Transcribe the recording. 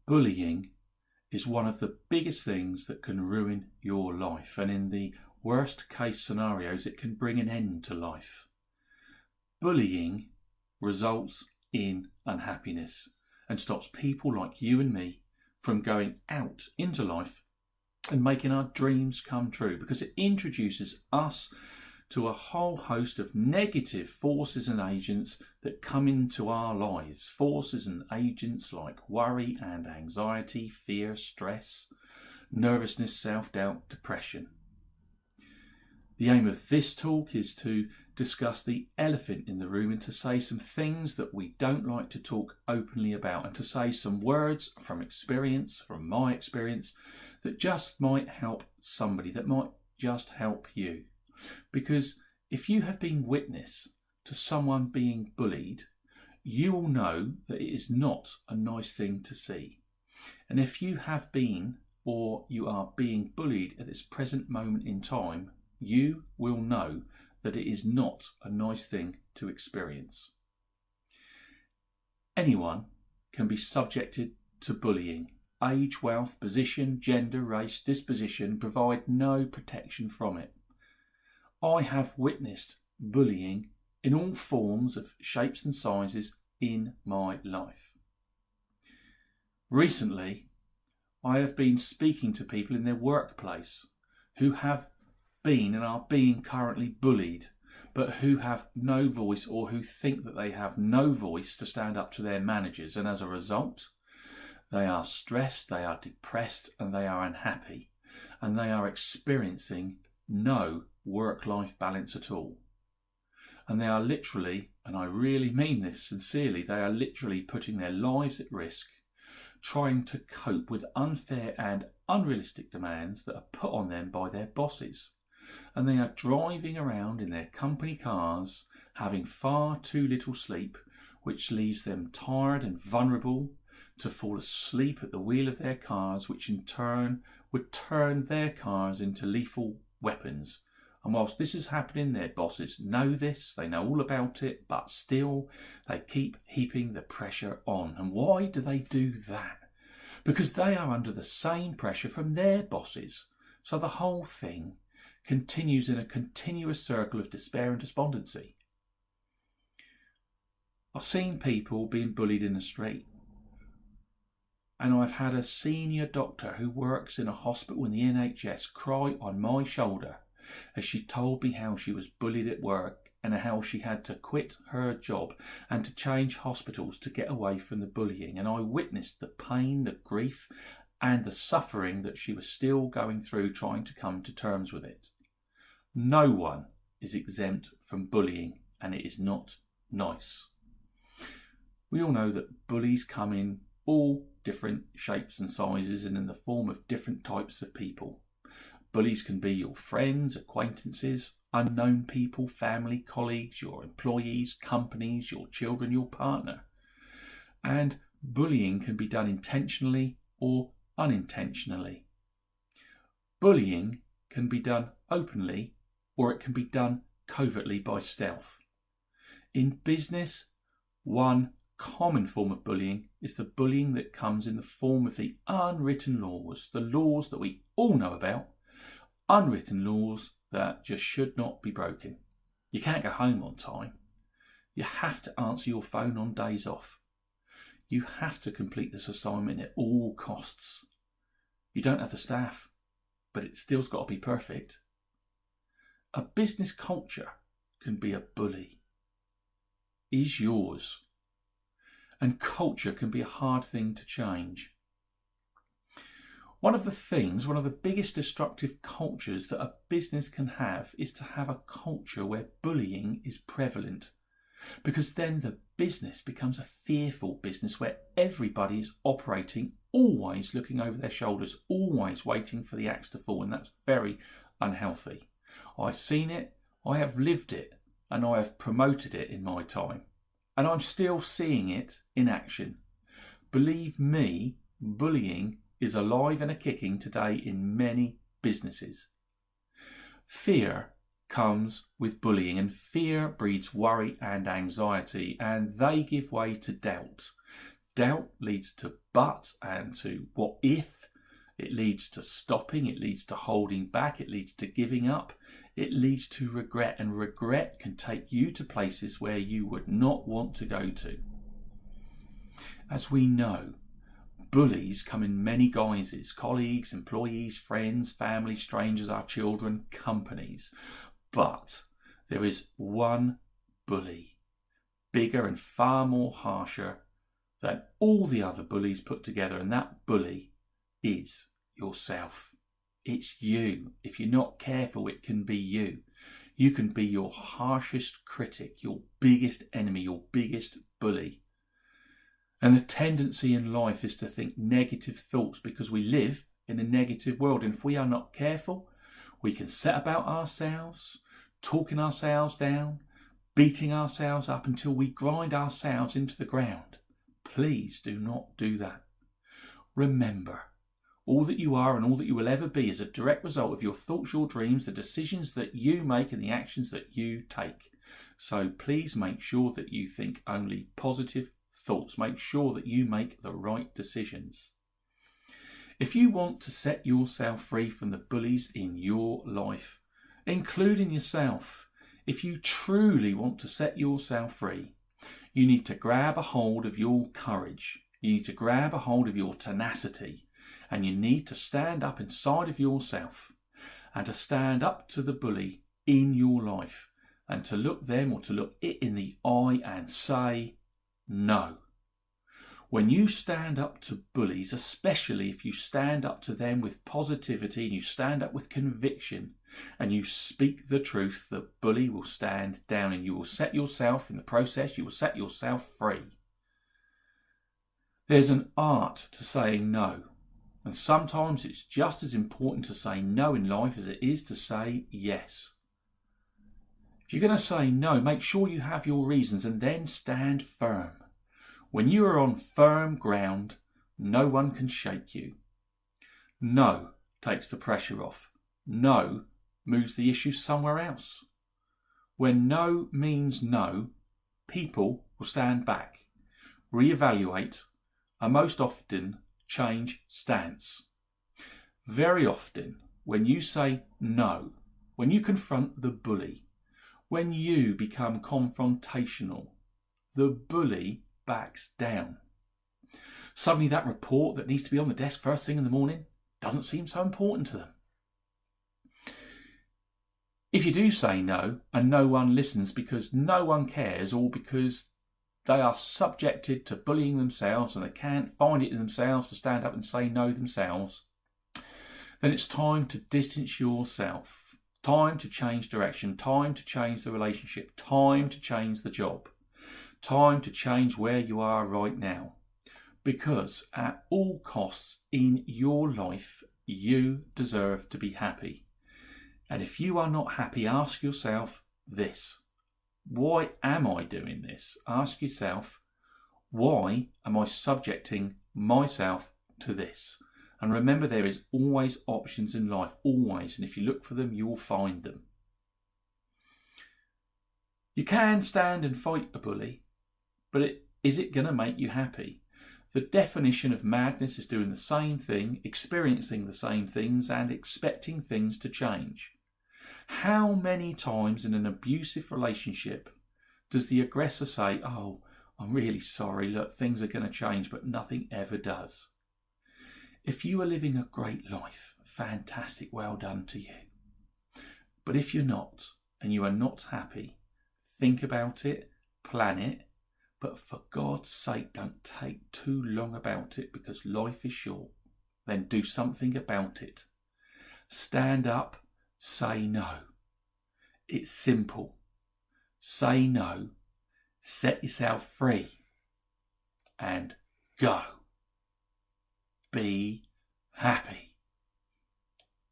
Bullying is one of the biggest things that can ruin your life, and in the worst case scenarios, it can bring an end to life. Bullying results in unhappiness and stops people like you and me from going out into life and making our dreams come true, because it introduces us to a whole host of negative forces and agents that come into our lives. Forces and agents like worry and anxiety, fear, stress, nervousness, self-doubt, depression. The aim of this talk is to discuss the elephant in the room and to say some things that we don't like to talk openly about, and to say some words from experience, from my experience, that just might help somebody, that might just help you. Because if you have been witness to someone being bullied, you will know that it is not a nice thing to see. And if you have been or you are being bullied at this present moment in time, you will know that it is not a nice thing to experience. Anyone can be subjected to bullying. Age, wealth, position, gender, race, disposition provide no protection from it. I have witnessed bullying in all forms of shapes and sizes in my life. Recently, I have been speaking to people in their workplace who have been and are being currently bullied, but who have no voice, or who think that they have no voice to stand up to their managers, and as a result they are stressed, they are depressed, and they are unhappy, and they are experiencing no work-life balance at all. And they are literally, and I really mean this sincerely, they are literally putting their lives at risk trying to cope with unfair and unrealistic demands that are put on them by their bosses. And they are driving around in their company cars, having far too little sleep, which leaves them tired and vulnerable to fall asleep at the wheel of their cars, which in turn would turn their cars into lethal weapons. And whilst this is happening, their bosses know this, they know all about it, but still they keep heaping the pressure on. And why do they do that? Because they are under the same pressure from their bosses. So the whole thing continues in a continuous circle of despair and despondency. I've seen people being bullied in the street. And I've had a senior doctor who works in a hospital in the NHS cry on my shoulder as she told me how she was bullied at work and how she had to quit her job and to change hospitals to get away from the bullying. And I witnessed the pain, the grief, and the suffering that she was still going through trying to come to terms with it. No one is exempt from bullying, and it is not nice. We all know that bullies come in all different shapes and sizes and in the form of different types of people. Bullies can be your friends, acquaintances, unknown people, family, colleagues, your employees, companies, your children, your partner. And bullying can be done intentionally or unintentionally. Bullying can be done openly, or it can be done covertly by stealth. In business, one common form of bullying is the bullying that comes in the form of the unwritten laws, the laws that we all know about, unwritten laws that just should not be broken. You can't go home on time. You have to answer your phone on days off. You have to complete this assignment at all costs. You don't have the staff, but it still's got to be perfect. A business culture can be a bully. Is yours. And culture can be a hard thing to change. One of the biggest destructive cultures that a business can have is to have a culture where bullying is prevalent. Because then the business becomes a fearful business where everybody is operating, always looking over their shoulders, always waiting for the axe to fall, and that's very unhealthy. I've seen it, I have lived it, and I have promoted it in my time. And I'm still seeing it in action. Believe me, bullying is alive and a-kicking today in many businesses. Fear comes with bullying, and fear breeds worry and anxiety, and they give way to doubt. doubt leads to but and to what if. It leads to stopping, it leads to holding back, it leads to giving up, it leads to regret, and regret can take you to places where you would not want to go to. As we know, bullies come in many guises: colleagues, employees, friends, family, strangers, our children, companies. But there is one bully, bigger and far more harsher than all the other bullies put together, and that bully is yourself. It's you. If you're not careful, it can be you. You can be your harshest critic, your biggest enemy, your biggest bully. And the tendency in life is to think negative thoughts because we live in a negative world. And if we are not careful, we can set about ourselves, talking ourselves down, beating ourselves up until we grind ourselves into the ground. Please do not do that. Remember, all that you are and all that you will ever be is a direct result of your thoughts, your dreams, the decisions that you make and the actions that you take. So please make sure that you think only positive thoughts. Make sure that you make the right decisions. If you want to set yourself free from the bullies in your life, including yourself, if you truly want to set yourself free, you need to grab a hold of your courage. You need to grab a hold of your tenacity. And you need to stand up inside of yourself and to stand up to the bully in your life and to look them or to look it in the eye and say no. When you stand up to bullies, especially if you stand up to them with positivity and you stand up with conviction and you speak the truth, the bully will stand down and you will set yourself in the process, you will set yourself free. There's an art to saying no. And sometimes it's just as important to say no in life as it is to say yes. If you're going to say no, make sure you have your reasons and then stand firm. When you are on firm ground, no one can shake you. No takes the pressure off. No moves the issue somewhere else. When no means no, people will stand back, reevaluate, and most often change stance. Very often, when you say no, when you confront the bully, when you become confrontational, the bully backs down. Suddenly that report that needs to be on the desk first thing in the morning doesn't seem so important to them. If you do say no and no one listens because no one cares or because they are subjected to bullying themselves and they can't find it in themselves to stand up and say no themselves, then it's time to distance yourself, time to change direction, time to change the relationship, time to change the job, time to change where you are right now. Because at all costs in your life, you deserve to be happy. And if you are not happy, ask yourself this. Why am I doing this? Ask yourself, why am I subjecting myself to this? And remember, there is always options in life, always. And if you look for them, you will find them. You can stand and fight a bully, but is it going to make you happy? The definition of madness is doing the same thing, experiencing the same things, and expecting things to change. How many times in an abusive relationship does the aggressor say, "Oh, I'm really sorry, look, things are going to change," but nothing ever does? If you are living a great life, fantastic, well done to you. But if you're not, and you are not happy, think about it, plan it, but for God's sake, don't take too long about it because life is short. Then do something about it. Stand up. Say no. It's simple. Say no, set yourself free, and go. Be happy.